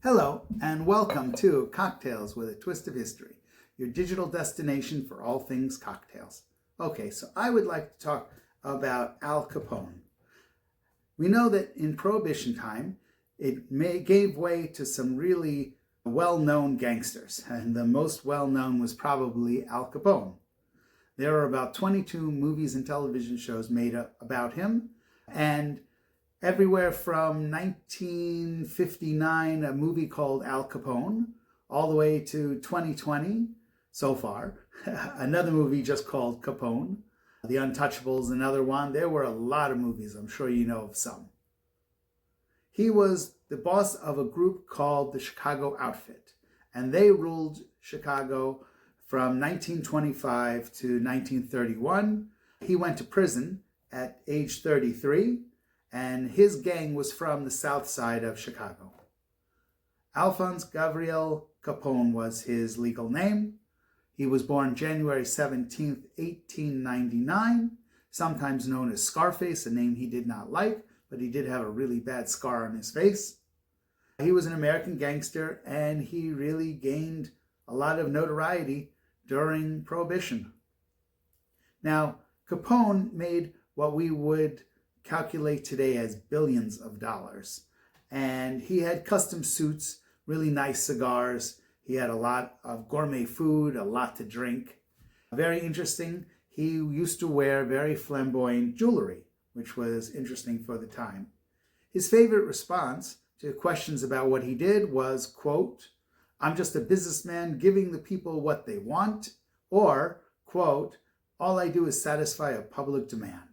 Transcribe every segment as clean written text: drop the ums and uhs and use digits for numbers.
Hello, and welcome to Cocktails with a Twist of History, your digital destination for all things cocktails. Okay, so I would like to talk about Al Capone. We know that in Prohibition time, gave way to some really well-known gangsters, and the most well-known was probably Al Capone. There are about 22 movies and television shows made about him, and everywhere from 1959, a movie called Al Capone, all the way to 2020 so far, another movie just called Capone. The Untouchables, another one. There were a lot of movies. I'm sure you know of some. He was the boss of a group called the Chicago Outfit, and they ruled Chicago from 1925 to 1931. He went to prison at age 33, and his gang was from the south side of Chicago. Alphonse Gabriel Capone was his legal name. He was born January 17th, 1899, sometimes known as Scarface, a name he did not like, but he did have a really bad scar on his face. He was an American gangster, and he really gained a lot of notoriety during Prohibition. Now, Capone made what we would calculate today as billions of dollars. And he had custom suits, really nice cigars. He had a lot of gourmet food, a lot to drink. Very interesting. He used to wear very flamboyant jewelry, which was interesting for the time. His favorite response to questions about what he did was, quote, "I'm just a businessman giving the people what they want," or, quote, "all I do is satisfy a public demand."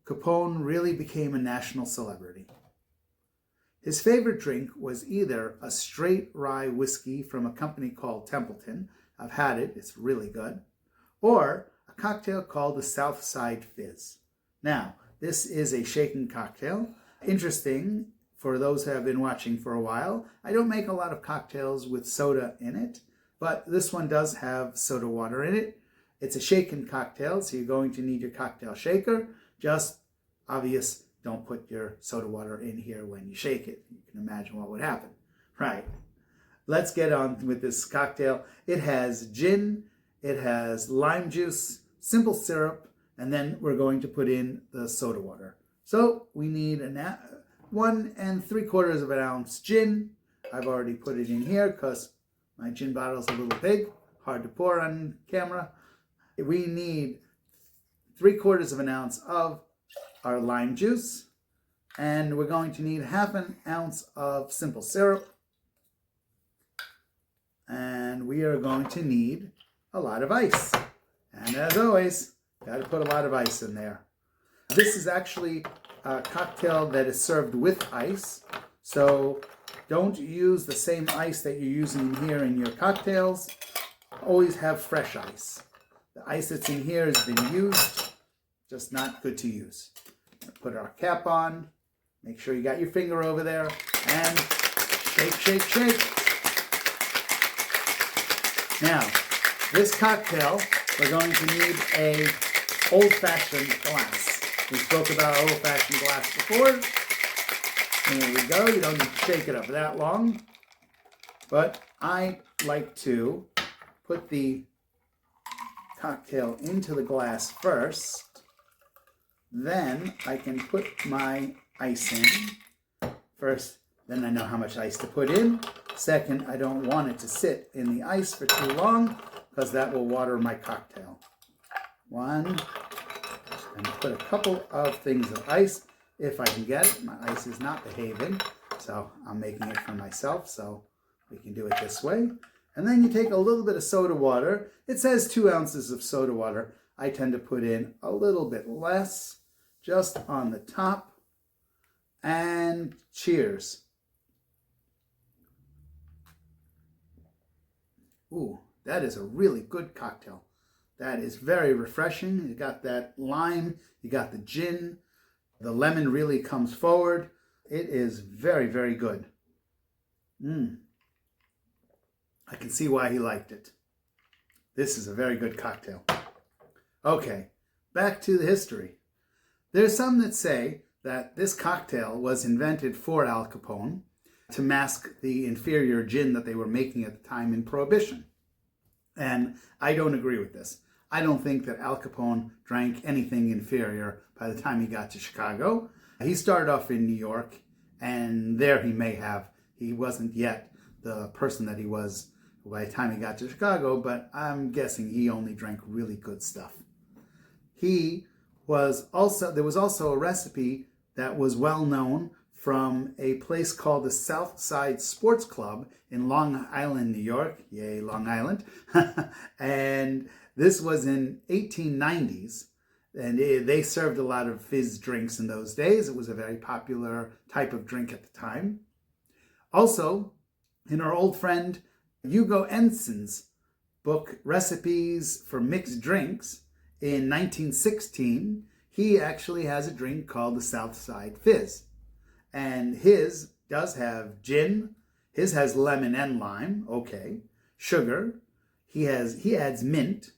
Capone really became a national celebrity. His favorite drink was either a straight rye whiskey from a company called Templeton. I've had it, it's really good. Or a cocktail called the Southside Fizz. Now, this is a shaken cocktail. Interesting, for those who have been watching for a while, I don't make a lot of cocktails with soda in it, but this one does have soda water in it. It's a shaken cocktail, so you're going to need your cocktail shaker. Just obvious, don't put your soda water in here when you shake it. You can imagine what would happen. Right. Let's get on with this cocktail. It has gin, it has lime juice, simple syrup, and then we're going to put in the soda water. So we need 1 3/4 of an ounce gin. I've already put it in here because my gin bottle's a little big, hard to pour on camera. We need 3/4 of an ounce of our lime juice, and we're going to need 1/2 ounce of simple syrup, and we are going to need a lot of ice. And as always, got to put a lot of ice in there. This is actually a cocktail that is served with ice, so don't use the same ice that you're using here in your cocktails. Always have fresh ice. The ice that's in here has been used, just not good to use. Put our cap on, make sure you got your finger over there, and shake, shake, shake. Now, this cocktail, we're going to need a old-fashioned glass. We spoke about our old-fashioned glass before. There we go. You don't need to shake it up that long. But I like to put the cocktail into the glass first. Then I can put my ice in. First, then I know how much ice to put in. Second, I don't want it to sit in the ice for too long because that will water my cocktail. 1, and put a couple of things of ice if I can get it. My ice is not behaving, so I'm making it for myself, so we can do it this way. And then you take a little bit of soda water. It says 2 ounces of soda water. I tend to put in a little bit less, just on the top. And cheers. Ooh, that is a really good cocktail. That is very refreshing. You got that lime, you got the gin, the lemon really comes forward. It is very, very good. I can see why he liked it. This is a very good cocktail. Okay, back to the history. There's some that say that this cocktail was invented for Al Capone to mask the inferior gin that they were making at the time in Prohibition. And I don't agree with this. I don't think that Al Capone drank anything inferior by the time he got to Chicago. He started off in New York, and there he wasn't yet the person that he was by the time he got to Chicago, but I'm guessing he only drank really good stuff. There was also a recipe that was well known from a place called the Southside Sports Club in Long Island, New York. Yay, Long Island. And this was in 1890s. And they served a lot of fizz drinks in those days. It was a very popular type of drink at the time. Also, in our old friend Hugo Ensign's book, Recipes for Mixed Drinks, in 1916, he actually has a drink called the Southside Fizz. And his does have gin. His has lemon and lime, okay. Sugar. He adds mint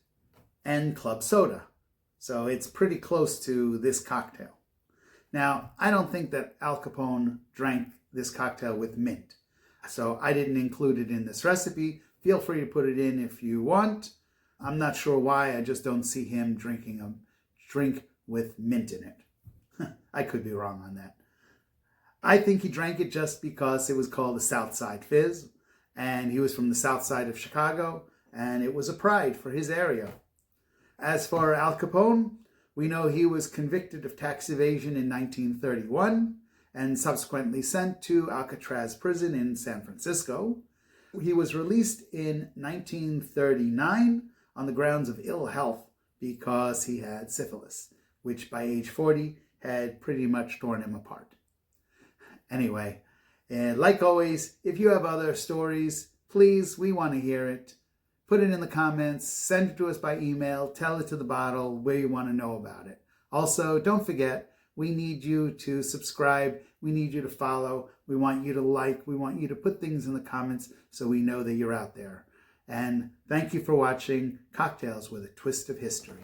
and club soda. So it's pretty close to this cocktail. Now, I don't think that Al Capone drank this cocktail with mint. So I didn't include it in this recipe. Feel free to put it in if you want. I'm not sure why. I just don't see him drinking a drink with mint in it. I could be wrong on that. I think he drank it just because it was called the Southside Fizz, and he was from the south side of Chicago, and it was a pride for his area. As for Al Capone, we know he was convicted of tax evasion in 1931 and subsequently sent to Alcatraz prison in San Francisco. He was released in 1939 on the grounds of ill health because he had syphilis, which by age 40 had pretty much torn him apart. Anyway, like always, if you have other stories, please, we want to hear it. Put it in the comments, send it to us by email, tell it to the bottle where you want to know about it. Also, don't forget, we need you to subscribe, we need you to follow, we want you to like, we want you to put things in the comments so we know that you're out there. And thank you for watching Cocktails with a Twist of History.